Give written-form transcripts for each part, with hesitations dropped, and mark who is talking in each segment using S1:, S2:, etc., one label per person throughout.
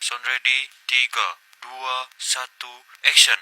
S1: sound ready, 3, 2, 1, action.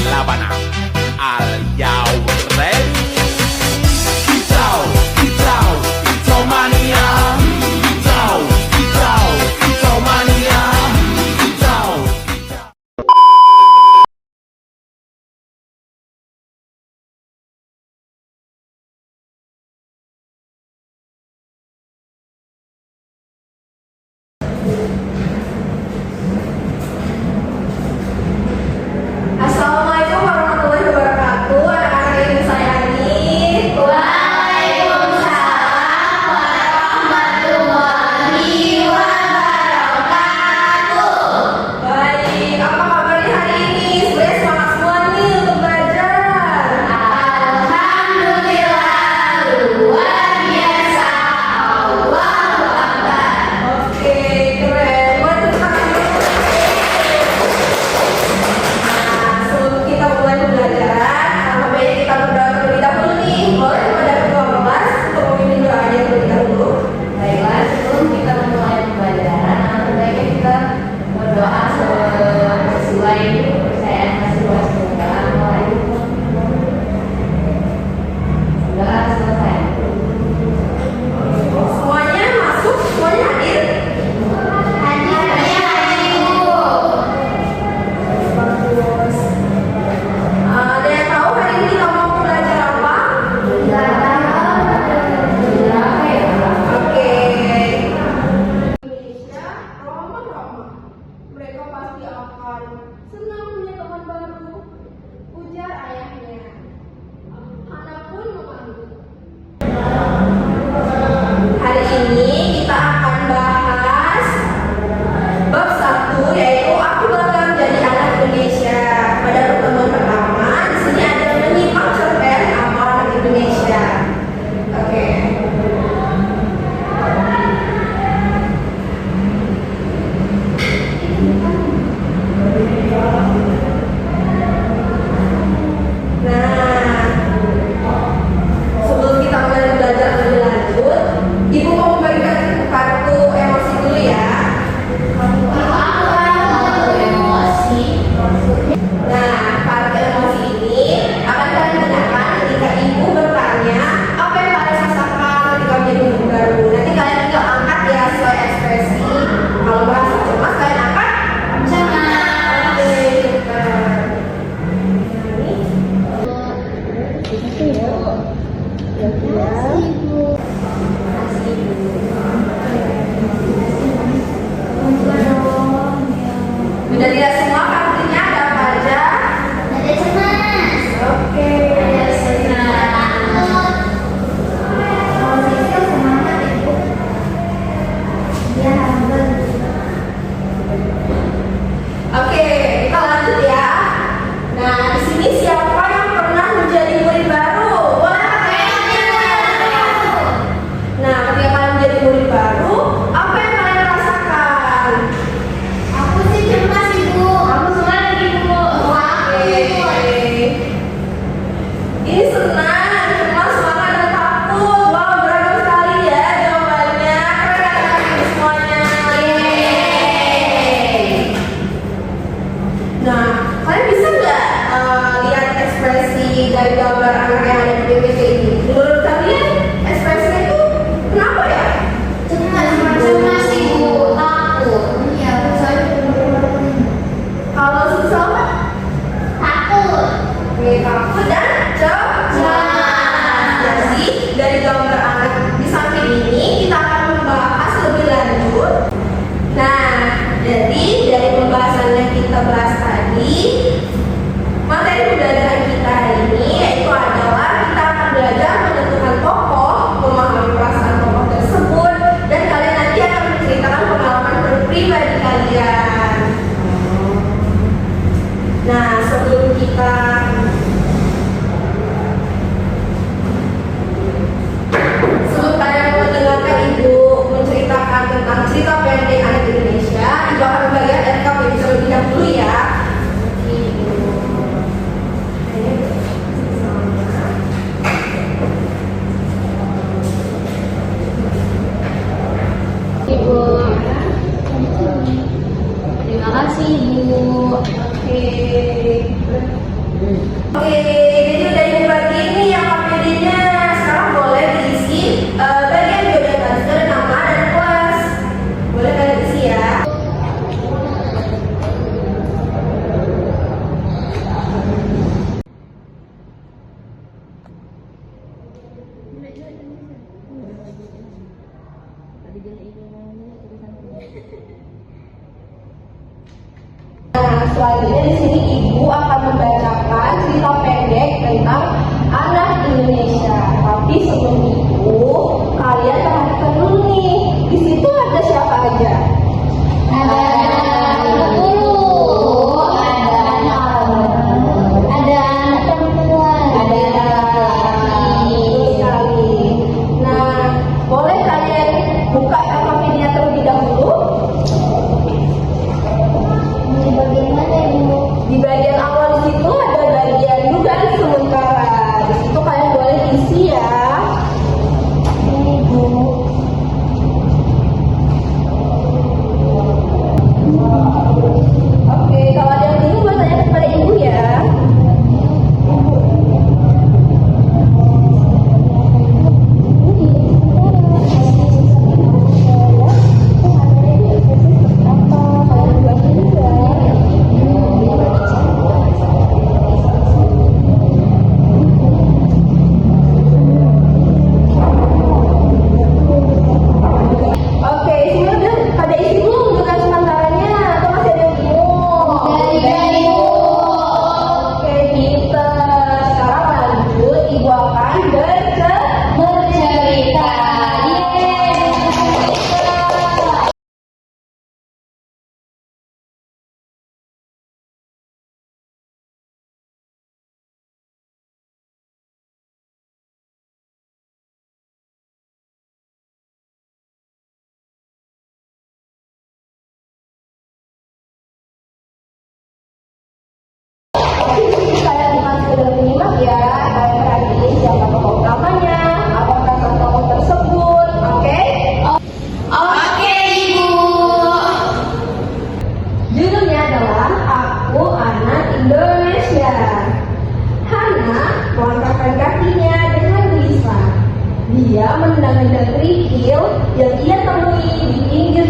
S2: Labana, are you ready? Kicau, kicau, kicau mania. Kicau, kicau, kicau mania. Kicau, kicau.
S3: Assalamualaikum warahmatullahi wabarakatuh. Anak-anak yang disayangi. Waalaikumsalam warahmatullahi wabarakatuh. Baik, apa kabarnya hari ini? Sebenarnya semangat semua nih untuk belajar. Alhamdulillah, luar biasa. Allahu Akbar. Oke, keren. Boleh tepuk tangan dulu. Sebelum kita mulai pembelajaran, baiknya kita berdoa terlebih dahulu nih. Boleh kepada ketua kelas untuk memimpin doanya terlebih dahulu.
S4: Baiklah, sebelum kita memulai pembelajaran, baiknya kita berdoa sesuai kepercayaan masing-masing. Assalamualaikum. Doa selesai.
S3: Semuanya masuk, semuanya hadir. Bagus. Ada yang tahu hari ini kita mau belajar apa? Oke. Indonesia ramah-ramah. Mereka pasti akan senang punya teman baru. Ujar ayahnya. Hana pun mengangguk. Hari ini kita akan bahas bab 1, yaitu aku bangga menjadi anak Indonesia. Pada pertemuan pertama, di sini ada menyimak cerpen Aku Anak Indonesia. Oke. Nah, sebelum kita mulai belajar lebih lanjut, Ibu mau membagikan kartu emosi dulu ya. Nah, kartu emosi ini akan kalian gunakan ketika Ibu bertanya apa yang kalian rasakan ketika menjadi ibu baru. Nanti kalian tinggal angkat ya sesuai ekspresi. Kalau merasa cemas, kalian angkat cemas. Oke, pintar. Ini.
S4: Ibu. Terima kasih Ibu.
S3: Oke. Oke, jadi udah dibagi ini yang KPD-nya. Sekarang boleh diisi bagian kode transfer, nama dan kelas. Boleh kalian isi ya. Nah, selanjutnya di sini Ibu akan membacakan cerita pendek tentang anak Indonesia. Tapi sebelum itu, kalian perhatikan dulu nih. Di situ ada siapa aja?
S4: Ada guru, ada anak perempuan, ada
S3: Betul sekali. Nah, boleh kalian buka Tokopedia terlebih dahulu?
S4: di bagian mana Ibu?
S3: Di bagian awal di situ ada bagian dugaan sementara. Di situ kalian boleh isi ya.
S4: Ibu.
S3: Oke, kalau ada yang bingung boleh tanya kepada Ibu ya. Oke, semua udah pada isi belum dugaan sementaranya atau masih ada yang bingung? Oke, kita sekarang lanjut. Ibu akan bercerita. Kalian bukan sekedar menyimak ya, kalian perhatiin siapa tokoh utamanya, apa peran tokoh tersebut, oke?
S4: Oke Ibu.
S3: Judulnya adalah Aku Anak Indonesia. Hana melangkahkan kakinya dengan gelisah. Dia menendang-nendang kerikil yang ia temui di pinggir.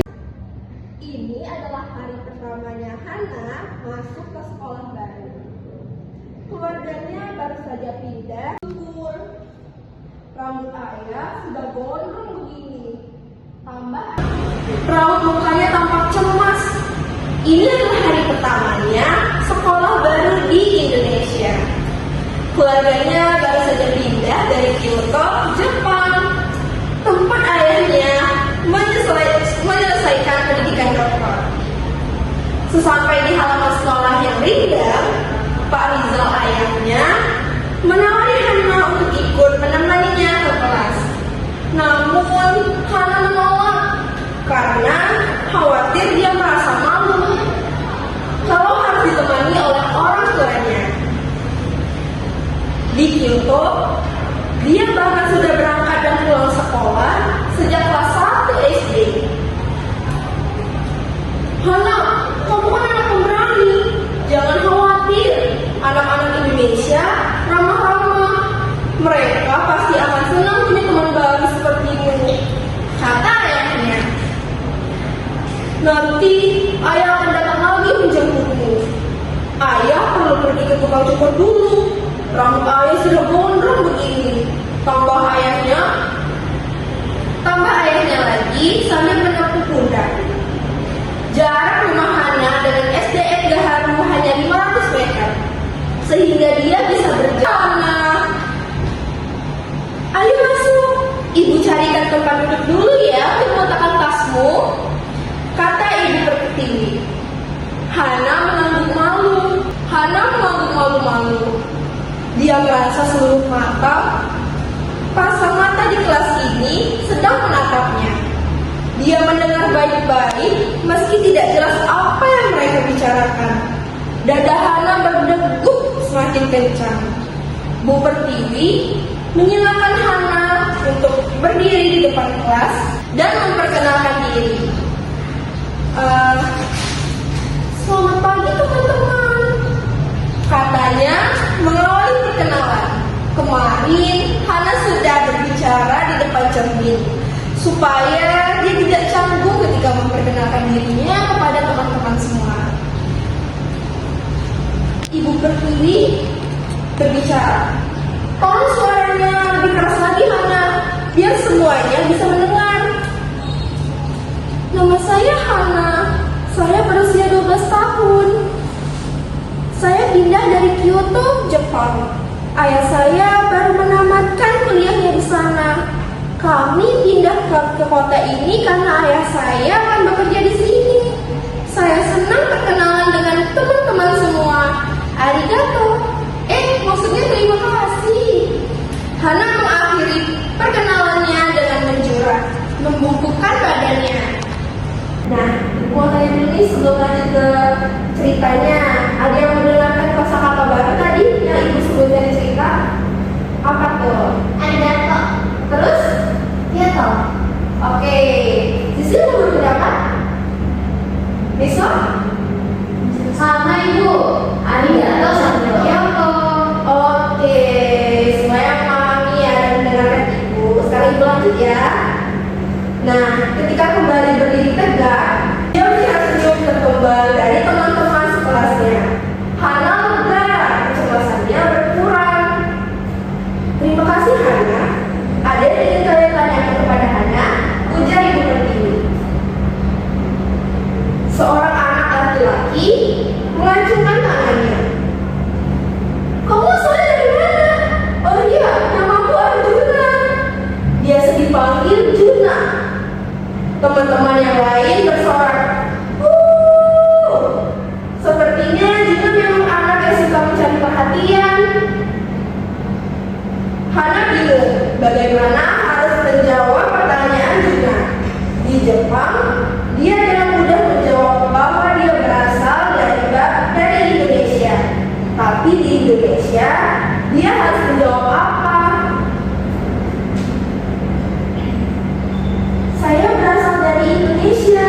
S3: Ini adalah hari pertamanya Hana masuk ke sekolah baru. Keluarganya baru saja pindah. Syukur, rambut ayah sudah gondrong begini. Tambah raut mukanya tampak cemas. Ini adalah hari pertamanya sekolah baru di Indonesia. Keluarganya baru saja pindah dari Kyoto, Jepang, tempat ayahnya menyelesaikan pendidikan dokter. Sesampai di halaman sekolah yang rindang, Pak Rizal ayahnya menawari Hana untuk ikut menemaninya ke kelas. Namun Hana menolak karena khawatir dia merasa malu kalau harus ditemani oleh orang tuanya. Di Kyoto, dia bahkan sudah berangkat dan pulang sekolah sejak kelas 1 SD. Hana, kamu kan anak pemberani. Jangan khawatir, anak-anak Indonesia ramah-ramah. Mereka pasti akan senang punya teman baru sepertimu, kata ayahnya. Nanti ayah akan datang lagi menjemputmu. Ayah perlu pergi ke tukang cukur dulu. Rambut ayah sudah gondrong begini. Tambah ayahnya lagi sambil menepuk pundak. Jarak rumah Hana dengan SDN Gaharu hanya 500 meter, sehingga dia bisa berjalan. Ayo masuk, ibu carikan tempat duduk dulu ya untuk meletakkan tasmu, kata ibu pertiwi. Hana mengangguk malu. Dia merasa seluruh pasang mata di kelas ini sedang menatapnya. Dia mendengar baik-baik meski tidak jelas apa yang mereka bicarakan. Dada Hana berdegup semakin kencang. Bu Pertiwi menyilakan Hana untuk berdiri di depan kelas dan memperkenalkan diri. Selamat pagi teman-teman. Katanya mengawali perkenalan. Kemarin Hana sudah berbicara di depan cermin supaya dia tidak canggung ketika memperkenalkan dirinya kepada teman-teman semua. Ibu Pertiwi berbicara. Tolong suaranya lebih keras lagi Hana, biar semuanya bisa mendengar. Nama saya Hana, saya berusia 12 tahun. Saya pindah dari Kyoto, Jepang. Ayah saya baru menamatkan kuliahnya di sana. Kami pindah ke kota ini karena ayah saya akan bekerja di sini. Saya senang berkenalan dengan teman-teman semua. Arigato. Maksudnya terima kasih. Hana mengakhiri perkenalannya dengan menjurah, membungkukkan badannya. Nah, mau tanya dulu nih sebelum lanjut ke ceritanya. Ada yang mendengarkan kosakata baru tadi yang ibu sebutkan di cerita? Apa tuh?
S4: Arigato.
S3: Terus?
S4: Kyoto.
S3: Oke. Sisi mau berpendapat? Besok?
S4: Sama ibu. Arigato sama Kyoto.
S3: Oke, semuanya memahami ya dan mendengarkan ibu. Sekarang ibu lanjut ya. Nah, ketika kembali berdiri tegak, dia melihat senyum terkembang dari teman-teman sekelasnya. Hana lega, kecemasannya berkurang. Terima kasih Hana. Ada yang ingin kalian tanyakan kepada Hana? Ujar ibu Pertiwi. Seorang anak laki-laki mengacungkan tangannya. Kamu asalnya dari mana? Oh iya, namaku Arjuna. Biasa dipanggil Juna. Teman-teman yang lain bersorak. Sepertinya Juna memang anak yang suka mencari perhatian. Hana bingung bagaimana harus menjawab pertanyaan Juna. Di Jepang, dia dengan mudah menjawab bahwa dia berasal dari Indonesia. Tapi di Indonesia, dia harus menjawab apa? Saya berasal dari Indonesia,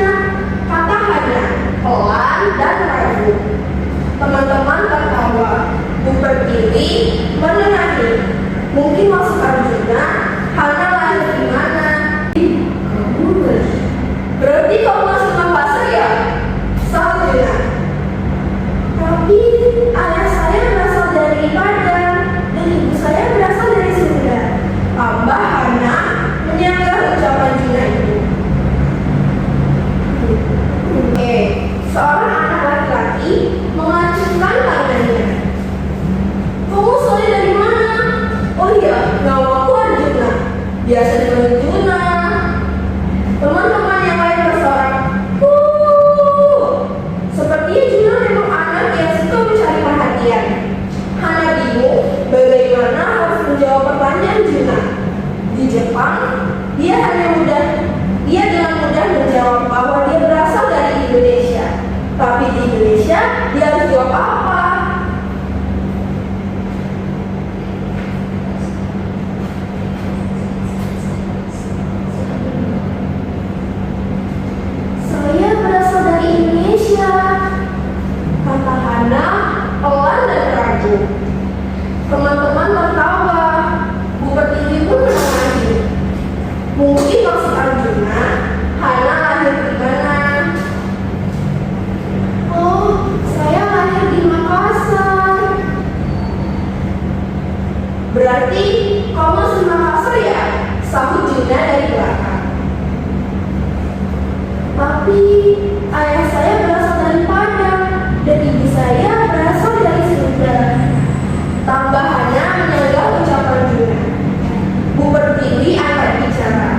S3: kata Hana, pelan dan ragu. Teman-teman tertawa. Bu Pertiwi menengahi. Mungkin maksud Arjuna, Hana lahir di mana? Berarti kamu masuk Makassar ya? Sahut Juna. Tapi ayah saya berasal dari Padang dan ibu saya berasal dari Sunda. Tambah Hana menyanggah ucapan Juna itu. Seorang anak laki-laki mengacungkan tangannya. Kamu asalnya dari mana? Oh iya, namaku Arjuna. Biasa dipanggil Juna. Teman-teman yang lain bersorak. Sepertinya Juna memang anak yang suka mencari perhatian. Hana bingung bagaimana harus menjawab pertanyaan Juna. Di Jepang, dia dengan mudah menjawab bahwa dia berasal dari Indonesia. Tapi di Indonesia, dia harus jawab apa? Saya berasal dari Indonesia, kata Hana pelan dan ragu. Teman-teman tertawa. Bu Pertiwi pun menengahi. Mungkin maksud Arjuna, Hana lahir di mana? Oh, saya lahir di Makassar. Berarti kamu asli Makassar ya? Sahut Juna dari belakang. Tapi ayah saya berasal dari Padang dan ibu saya berasal dari Sunda. Tambahannya menyanggah ucapan Juna. Bu Pertiwi angkat bicara.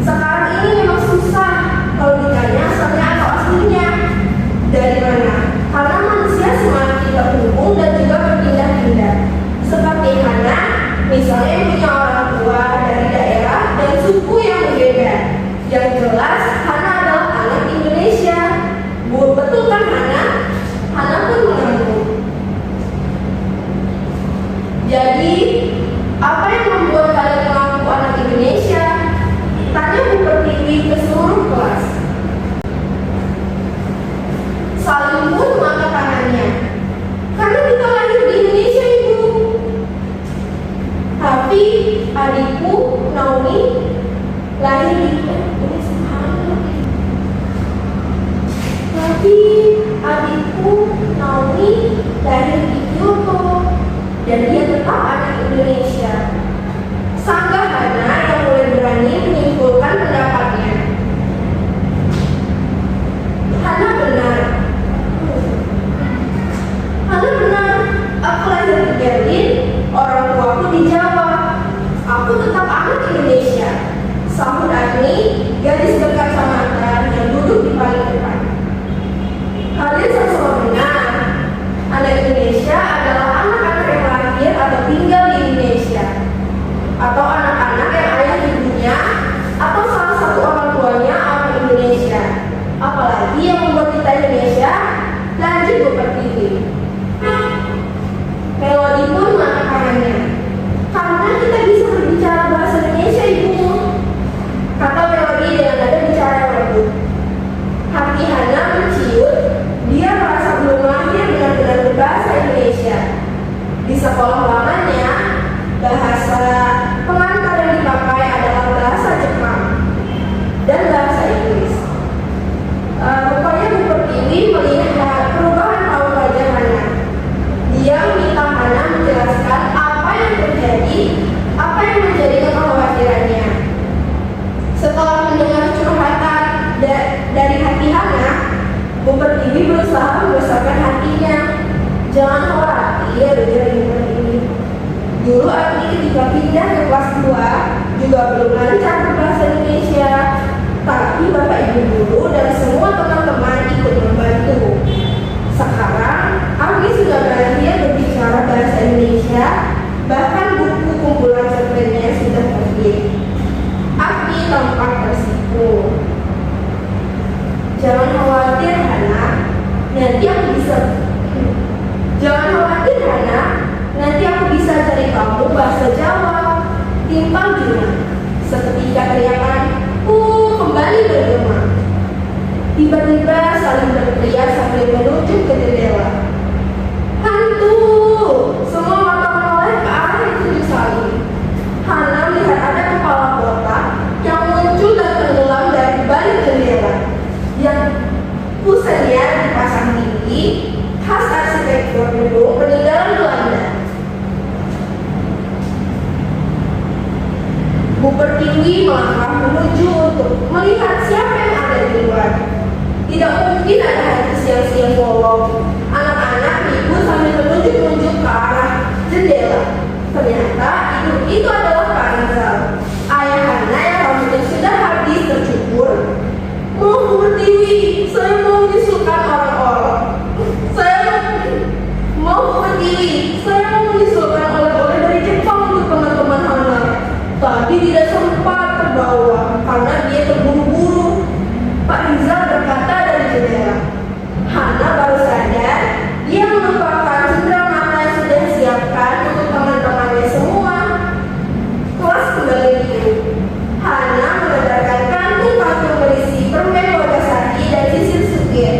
S3: Sekarang ini memang susah kalau ditanya asalnya atau aslinya. Dari mana? Karena manusia semakin terhubung dan juga berpindah-pindah. Seperti Hana, misalnya punya orang tua dari daerah dan suku yang berbeda. Yang jelas, Hana adalah anak Indonesia. Betul kan Hana? Hana pun mengangguk. Jadi, apa yang membuat kalian mengaku anak Indonesia? Tanya Bu Pertiwi ya, ini subhanallah. Tapi adikku Naomi lahir di Kyoto dan dia tetap anak Indonesia. Sanggah Hana yang mulai berani menyimpulkan pendapatnya. Hana benar. Hana benar. Aku lahir di Berlin, orang tuaku di Jawa. Aku tetap anak Indonesia. Sahut Agni, gadis berkacamata yang duduk di paling depan. Kalian sama-sama benar. Anak Indonesia adalah anak-anak yang lahir atau tinggal di Indonesia, atau anak-anak yang ayah ibunya atau salah satu orang tuanya orang Indonesia. Apalagi yang membuat kita Indonesia. Lanjut Bu Pertiwi. Melodi pun mengatakannya, karena kita bisa berbicara bahasa Indonesia, Ibu, kata Melodi dengan nada bicara yang lembut. Hati Hana menciut. Dia merasa belum lahir benar-benar berbahasa Indonesia. Di sekolah lamanya, bahasa pengantar yang dipakai adalah bahasa Jepang dan bahasa Inggris. Rupanya Bu Pertiwi melihat perubahan raut wajah Hana. Dia meminta Hana menjelaskan apa yang terjadi, apa yang menjadi kekhawatirannya. Setelah mendengar curhatan dari hati Hana, Bu Pertiwi berusaha membesarkan hatinya. Jangan khawatir, ujar Bu Pertiwi. Dulu Agni ketika pindah ke kelas 2 juga belum lancar berbahasa Indonesia. Tapi Bapak Ibu guru dan semua teman-teman ikut membantu. Sekarang Agni sudah berani berbicara bahasa Indonesia. Bahkan buku kumpulan cerpennya sudah terbit. Agni tampak tersipu. Jangan khawatir Hana, nanti aku bisa. Jangan khawatir Hana, nanti aku bisa cari kamu bahasa Jawa. Timpang juga. Seketika teriakan kembali bergema. Tiba-tiba saling berteriak sambil menuju ke jendela. Hantu! Semua mata menoleh ke arah yang tujuh saling. Hana melihat ada kepala botak yang muncul dan tenggelam dari balik jendela. Yang pusatnya dipasang tinggi, khas arsitektur gedung peninggalan Belanda. Bu Pertiwi melangkah menuju untuk melihat siapa yang ada di luar. Tidak mungkin ada hantu siang-siang bolong. Anak-anak ibu sambil menunjuk-nunjuk ke arah jendela. Ternyata itu adalah Pak Rizal, ayah Hana yang rambutnya sudah habis tercukur. Mau Bu Pertiwi, saya mau disukan orang-orang. Mau Bu Pertiwi, saya mau disukan oleh-oleh dari Jepang untuk teman-teman Hana. Tapi tidak sempat terbawa karena dia terburu-buru. Pak Rizal berkata dari jendela. Hana baru sadar dia melupakan cenderamata yang sudah disiapkan untuk teman-temannya semua. Kelas kembali hidup. Hana mengedarkan kantung-kantung berisi permen Wagasaki dan sisir sukir.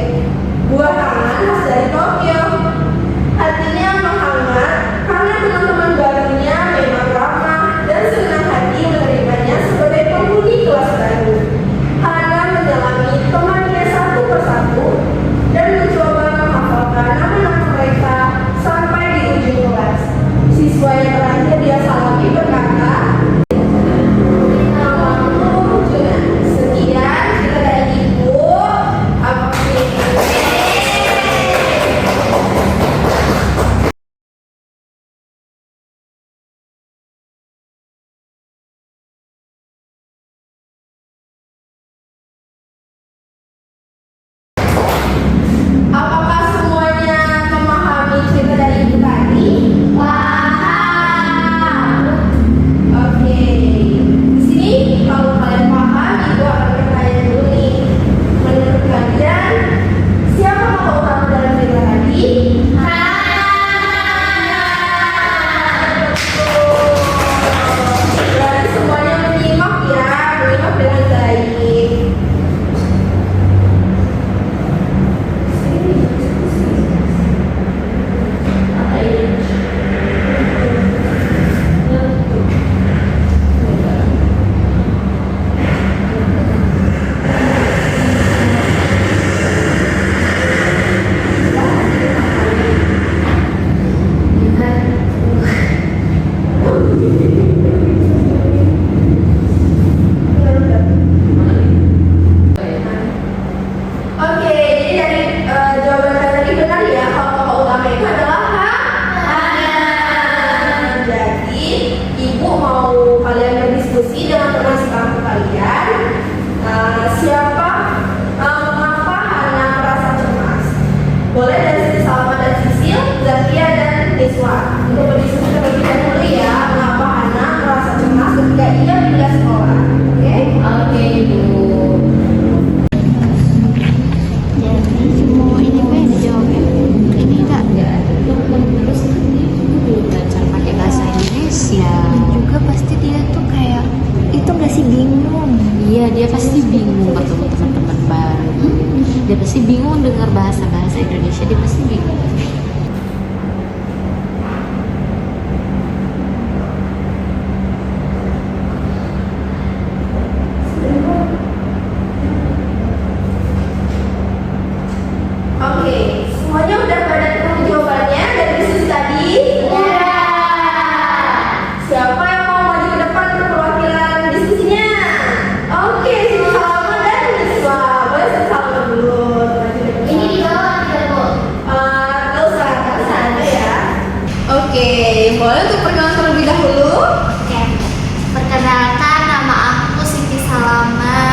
S5: pasti bingung bertemu teman-teman baru. Dia pasti bingung dengar bahasa-bahasa Indonesia, dia pasti bingung.
S3: Oke, semuanya udah pada ketemu jawabannya dari diskusi tadi?
S4: Ya.
S3: Siapa yang mau maju ke depan untuk perwakilan diskusinya? Oke, Siti Salma dan Niswa. Boleh Siti Salma dulu maju ke depan.
S4: Ini di bawah tidak, Bu?
S3: Nggak usah, di sana ya. Oke, boleh untuk perkenalan terlebih dahulu?
S4: Oke. Perkenalkan, nama aku Siti Salama.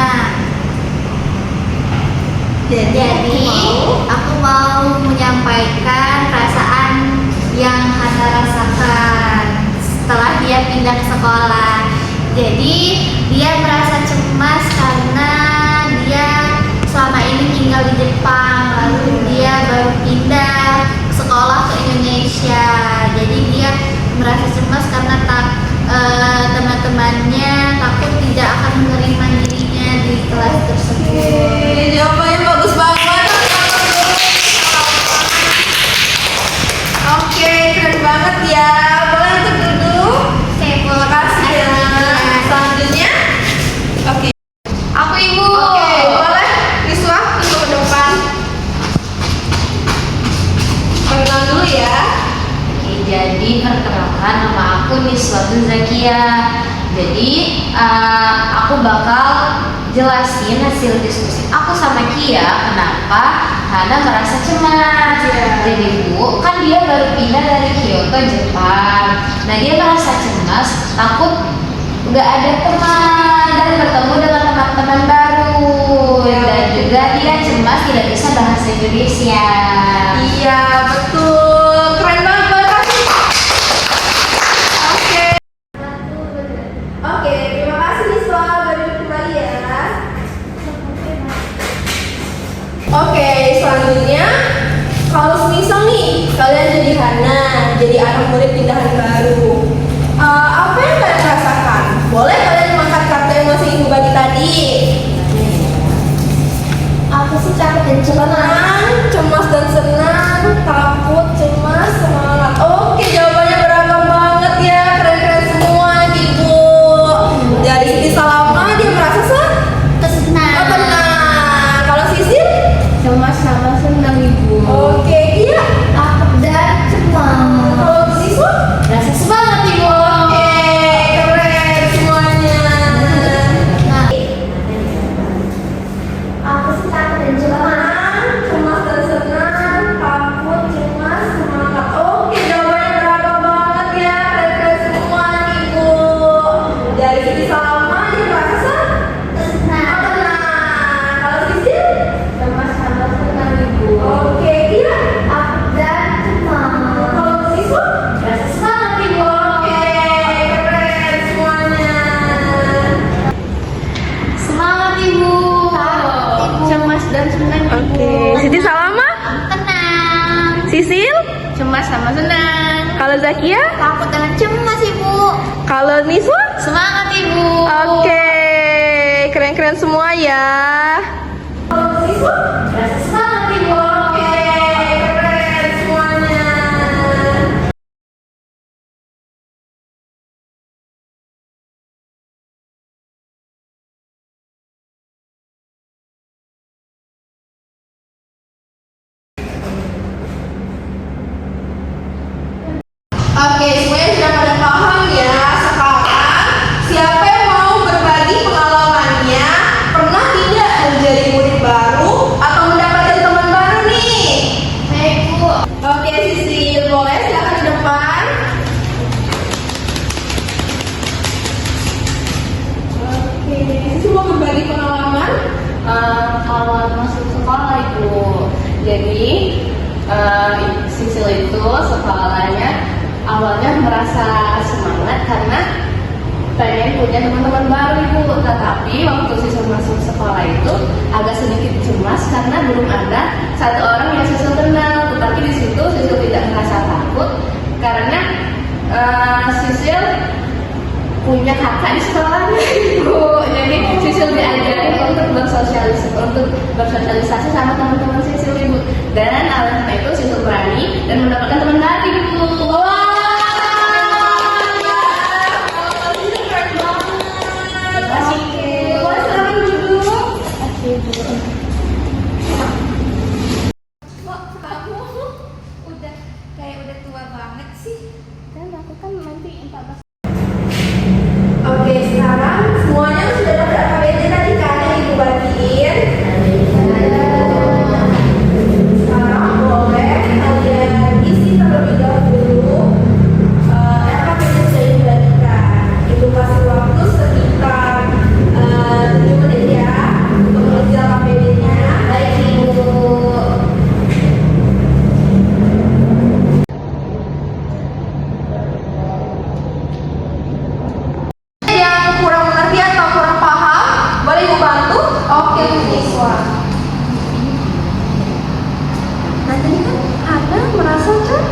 S4: Jadi aku mau menyampaikan perasaan yang Hana rasakan setelah dia pindah ke sekolah. Jadi dia merasa cemas karena dia selama ini tinggal di Jepang, lalu dia baru pindah ke sekolah ke Indonesia. Jadi dia merasa cemas karena teman-temannya takut tidak akan menerima dirinya di kelas tersebut.
S3: Jawabannya bagus banget. Oke, keren banget ya. Boleh untuk duduk.
S4: Oke, Bu.
S3: Terima kasih ya. Selanjutnya, oke.
S4: Aku Ibu.
S3: Oke, boleh Niswa untuk ke depan. Perkenalan dulu ya.
S5: Oke, jadi perkenalkan nama aku Niswatun Zakia. Jadi aku bakal jelasin hasil diskusi aku sama Kia kenapa Hana merasa cemas. Jadi Bu, kan dia baru pindah dari Kyoto, Jepang. Nah dia merasa cemas, takut nggak ada teman dan bertemu dengan teman-teman baru. Dan juga dia cemas tidak bisa bahasa Indonesia.
S3: Iya, betul. Keren banget. Oke. Oke, terima kasih Niswa. Berdiri kembali ya. Oke, selanjutnya kalau semisal nih kalian jadi Hana, jadi anak murid pindahan baru, apa yang kalian rasakan? Boleh kalian mengangkat kartu emosi Ibu bagi tadi?
S4: Aku sih capek dan cemas.
S3: Senang, cemas dan senang, takut, cemas, semangat. Oke, jawabannya beragam banget ya, keren-keren semua Ibu. Dari Siti Salama dia merasa
S4: Kesenang.
S3: tenang. Kalau Sisil?
S4: Cemas sama senang Ibu.
S3: Oke, iya.
S4: Takut dan cemas.
S3: Kalau Siswa?
S4: Rasa semangat Ibu.
S3: Oke, keren semuanya.
S4: Nah, aku sih takut dan cemas.
S3: Senang, cemas dan senang, takut, cemas, semangat. Oke, jawabannya beragam banget ya, keren-keren semua Ibu. Dari Siti Salama dia merasa
S4: Kesenang.
S3: tenang. Kalau Sisil?
S4: Cemas sama senang Ibu.
S3: Oke, iya.
S4: Takut dan cemas.
S3: Kalau Siswa?
S4: Rasa semangat Ibu.
S3: Oke, keren semuanya.
S4: Semangat Ibu. Cemas dan senang Ibu.
S3: Oke, Siti Salama?
S4: Tenang.
S3: Sisil?
S4: Cemas sama senang.
S3: Kalau Zakia?
S4: Takut dan cemas Ibu.
S3: Kalau Niswa?
S4: Semangat Ibu.
S3: Oke, keren-keren semua ya. Kalau Niswa?
S4: Rasa semangat Ibu.
S3: Oke, keren semuanya. Oke, semuanya sudah pada paham ya. Sekarang siapa yang mau berbagi pengalamannya pernah tidak menjadi murid baru atau mendapatkan teman baru nih?
S4: Baik Bu.
S3: Oke, Sisil, boleh silakan di depan. Oke, Sisil mau berbagi pengalaman?
S5: Awal masuk sekolah Ibu, jadi Sisil itu sekolahnya awalnya merasa semangat karena pengen punya teman-teman baru Ibu. Tetapi waktu Sisil masuk sekolah itu agak sedikit cemas karena belum ada satu orang yang Sisil kenal. Tetapi di situ Sisil tidak merasa takut karena Sisil punya kakak di sekolahnya Ibu.
S6: Jadi Sisil diajarin untuk bersosialisasi sama teman-teman Sisil Ibu. Dan alhamdulillah itu Sisil berani dan mendapatkan teman baru Ibu.
S4: Kok kamu udah kayak udah tua banget sih? Dan aku kan nanti 14.
S3: Oke, sekarang semuanya sudah dapat KBD tadi kan yang Ibu bagiin. Sekarang boleh kalian isi terlebih dahulu KBD sudah dibagikan. Ibu kasih waktu sekitar 7 menit ya untuk mengisi KBD-nya.
S4: Baik Ibu.
S3: Yang kurang mengerti atau kurang paham, boleh Ibu bantu? Oke, Bu Siswa. Nah, tadi kan Hana merasa kan?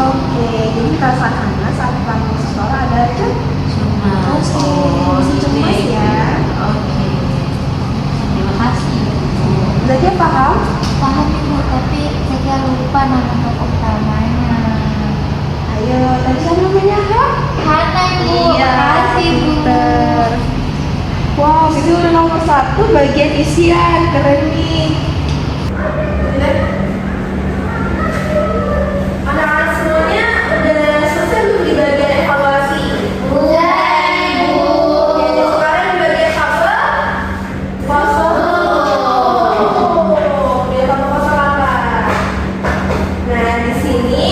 S3: Oke, jadi perasaan Hana saat panggil sekolah ada kan?
S5: Cemas.
S3: Masih cemas ya.
S5: Oke. Terima kasih.
S3: Berarti paham?
S4: Paham Ibu, tapi saya lupa nama tokoh utamanya.
S3: Ayo, tadi kan namanya
S4: Hana Ibu.
S3: Iya,
S4: Makasih Bu.
S3: pinter. Wow, itu udah nomor 1 bagian isian, keren nih. Anak-anak semuanya udah selesai belum di bagian evaluasi?
S4: Udah Ibu.
S3: Oke, sekarang di bagian tabel kosong. Dia tabel kosong apa? Nah, di sini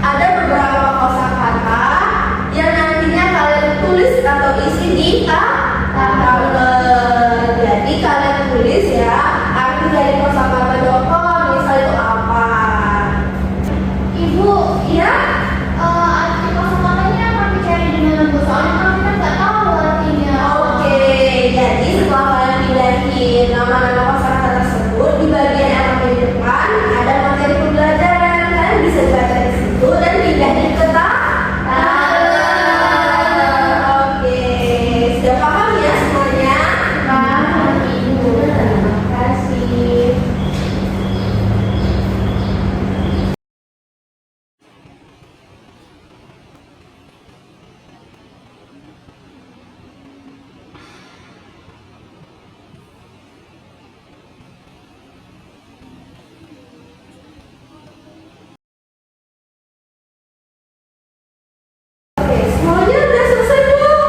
S3: ada beberapa kosakata yang nantinya kalian tulis atau isi di tabel. Jadi kalian tulis ya arti dari kosakata dokter misal itu apa. Ibu, ya?
S4: Arti kosakatanya kami cari di mana Bu? Soalnya kami kan nggak tahu artinya.
S3: Oke, jadi setelah kalian pindahin nama-nama kosakata tersebut di bagian yang di depan ada materi pembelajaran. Kalian bisa baca di situ dan pindahin ke tabel. Oke, sudah paham ya semuanya? Paham Ibu. Terima kasih. Oke, semuanya udah selesai belum?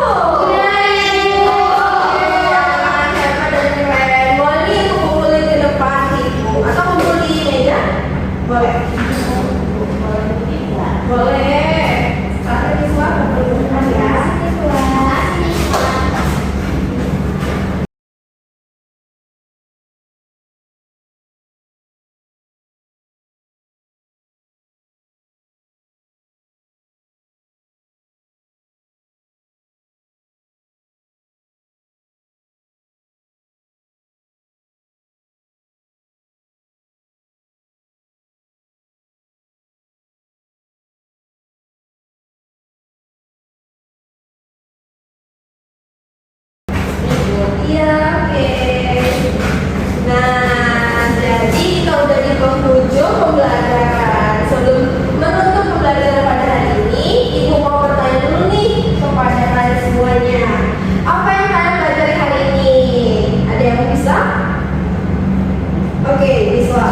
S3: Udah Ibu. Oke, anak-anak hebat dan keren. Boleh nih Ibu kumpulin ke depan Ibu atau kumpul di meja? Boleh. Boleh. Sekarang siswa kumpul di depan ya. Iya, oke. Nah, jadi kalau udah di penghujung pembelajaran, sebelum menutup pembelajaran pada hari ini, Ibu mau bertanya dulu nih kepada kalian semuanya. Apa yang kalian pelajari hari ini? Ada yang bisa? Oke, bisa.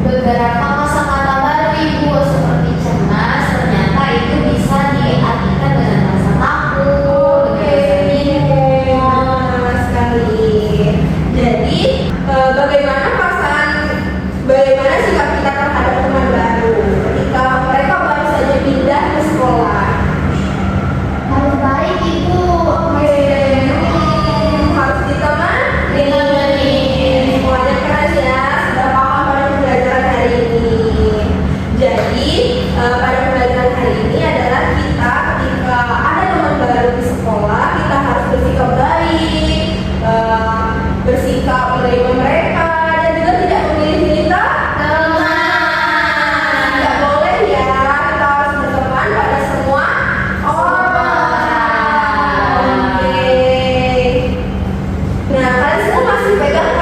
S4: Beberapa kosakata baru Ibu seperti cemas ternyata itu bisa diartikan dengan rasa takut,
S3: Oke,
S4: dengan rasa bingung.
S3: benar sekali. Jadi, bagaimana sikap kita terhadap teman baru ketika mereka baru saja pindah ke sekolah?
S4: Harus baik Ibu.
S3: Oke, harus ditemani. Semuanya keren ya, sudah paham pada pembelajaran hari ini. Jadi, pada pembelajaran hari ini adalah kita ketika ada teman baru di sekolah, kita harus bersikap baik, bersikap menerima mereka, dan juga tidak memilih-milih teman. Tidak boleh ya, kita harus berteman pada semua orang. Oke, kalian semua masih pegang